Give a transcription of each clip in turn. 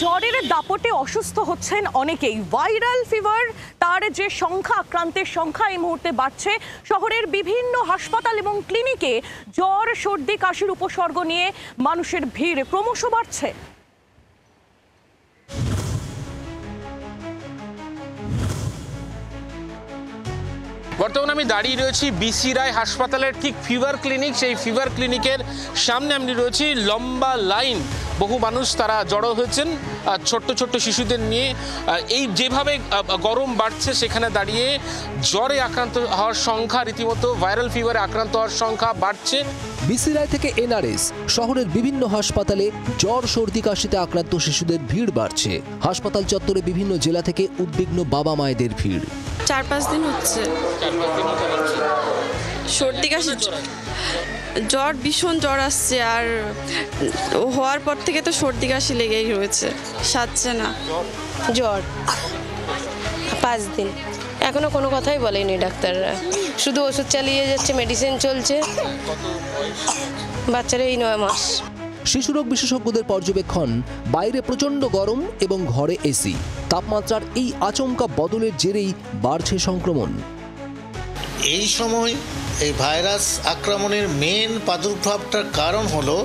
জ্বরের দাপটে অসুস্থ হচ্ছেন অনেকেই। ভাইরাল ফিভার তার যে সংখ্যা, আক্রান্তের সংখ্যা এই মুহূর্তে বাড়ছে। শহরের বিভিন্ন হাসপাতাল এবং ক্লিনিকে জ্বর, সর্দি, কাশির উপসর্গ নিয়ে মানুষের ভিড় ক্রমশ বাড়ছে। বর্তমানে আমি দাঁড়িয়ে রয়েছি বিসি রায় হাসপাতালের ঠিক ফিভার ক্লিনিক। সেই ফিভার ক্লিনিকের সামনে আমি রয়েছি, লম্বা লাইন, বহু মানুষ তারা জড়ো হয়েছেন ছোট্ট ছোট্ট শিশুদের নিয়ে। এই যেভাবে গরম বাড়ছে সেখানে দাঁড়িয়ে জ্বরে আক্রান্ত হওয়ার সংখ্যা, রীতিমতো ভাইরাল ফিভারে আক্রান্ত হওয়ার সংখ্যা বাড়ছে। বিসি রায় থেকে এনআরএস শহরের বিভিন্ন হাসপাতালে জ্বর, সর্দি, কাশিতে আক্রান্ত শিশুদের ভিড় বাড়ছে। হাসপাতাল চত্বরে বিভিন্ন জেলা থেকে উদ্বিগ্ন বাবা মায়েদের ভিড়। 4-5 দিন হচ্ছে সর্দি কাশি, জ্বর, ভীষণ জ্বর আসছে। আর হওয়ার পর থেকে তো সর্দি কাশি লেগেই রয়েছে, সারছে না। জ্বর 5 দিন, এখনো কোনো কথাই বলেনি ডাক্তাররা, শুধু ওষুধ চালিয়ে যাচ্ছে, মেডিসিন চলছে। বাচ্চারা এই 9 মাস। শিশুরোগ বিশেষজ্ঞদের পর্যবেক্ষণ, বাইরে প্রচণ্ড গরম এবং ঘরে এসি। তাপমাত্রার এই আচমকা বদলের জেরেই বাড়ছে সংক্রমণ। এই সময় এই ভাইরাস আক্রমণের মেন প্রাদুর্ভাবটার কারণ হলো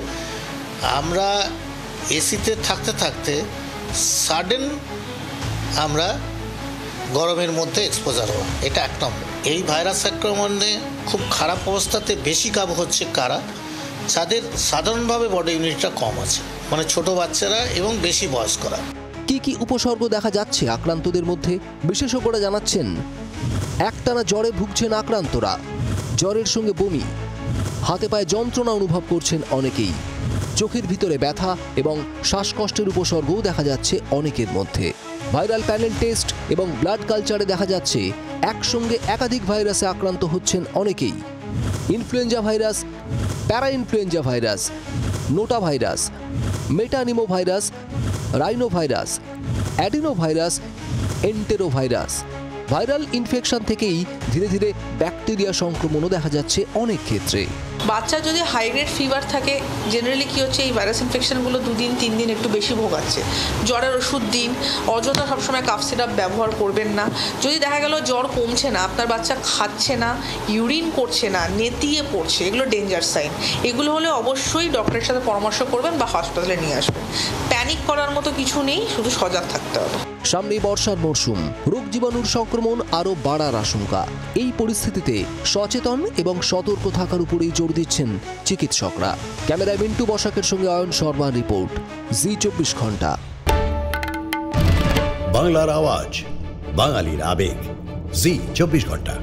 আমরা এসিতে থাকতে থাকতে সাডেন আমরা গরমের মধ্যে এক্সপোজার হওয়া, এটা এক নম্বর। এই ভাইরাস আক্রমণে খুব খারাপ অবস্থাতে বেশি কাবু হচ্ছে কারা? যাদের সাধারণভাবে বডি ইউনিটটা কম আছে, মানে ছোট বাচ্চারা এবং বেশি বয়স্করা। কি কি উপসর্গ দেখা যাচ্ছে আক্রান্তদের মধ্যে? বিশেষজ্ঞরা জানাচ্ছেন, একটানা জ্বরে ভুগছেন আক্রান্তরা। জ্বরের সঙ্গে বমি, হাতে পায়ে যন্ত্রণা অনুভব করছেন অনেকেই। চোখের ভিতরে ব্যথা এবং শ্বাসকষ্টের উপসর্গও দেখা যাচ্ছে অনেকের মধ্যে। ভাইরাল প্যানেল টেস্ট এবং ব্লাড কালচারে দেখা যাচ্ছে একসঙ্গে একাধিক ভাইরাসে আক্রান্ত হচ্ছেন অনেকেই। Influenza virus, para influenza virus, নোটা virus, metapneumo virus, rhino virus, adeno virus, entero virus. Viral infection থেকেই ধীরে ধীরে ব্যাকটেরিয়া সংক্রমণও দেখা যাচ্ছে অনেক ক্ষেত্রে। বাচ্চা যদি হাই গ্রেড ফিভার থাকে, জেনারেলি কী হচ্ছে, এই ভাইরাস ইনফেকশনগুলো 2 দিন 3 দিন একটু বেশি ভোগাচ্ছে। জ্বরের ওষুধ দিন, অযথা সবসময় কাফ সিরাপ ব্যবহার করবেন না। যদি দেখা গেল জ্বর কমছে না, আপনার বাচ্চা খাচ্ছে না, ইউরিন করছে না, নেতিয়ে পড়ছে, এগুলো ডেঞ্জার সাইন। এগুলো হলে অবশ্যই ডক্টরের সাথে পরামর্শ করবেন বা হাসপাতালে নিয়ে আসবেন। প্যানিক করার মতো কিছু নেই, শুধু সজাগ থাকতে হবে। সামনেই বর্ষার মরশুম, রোগ জীবাণুর সংক্রমণ আরও বাড়ার আশঙ্কা। এই পরিস্থিতিতে সচেতন এবং সতর্ক থাকার উপরেই জোর দিচ্ছেন চিকিৎসকরা। ক্যামেরায় মিন্টু বসাকের সঙ্গে অয়ন শর্মার রিপোর্ট, জি 24 ঘন্টা। বাংলার আওয়াজ, বাঙালির আবেগ, জি 24 ঘন্টা।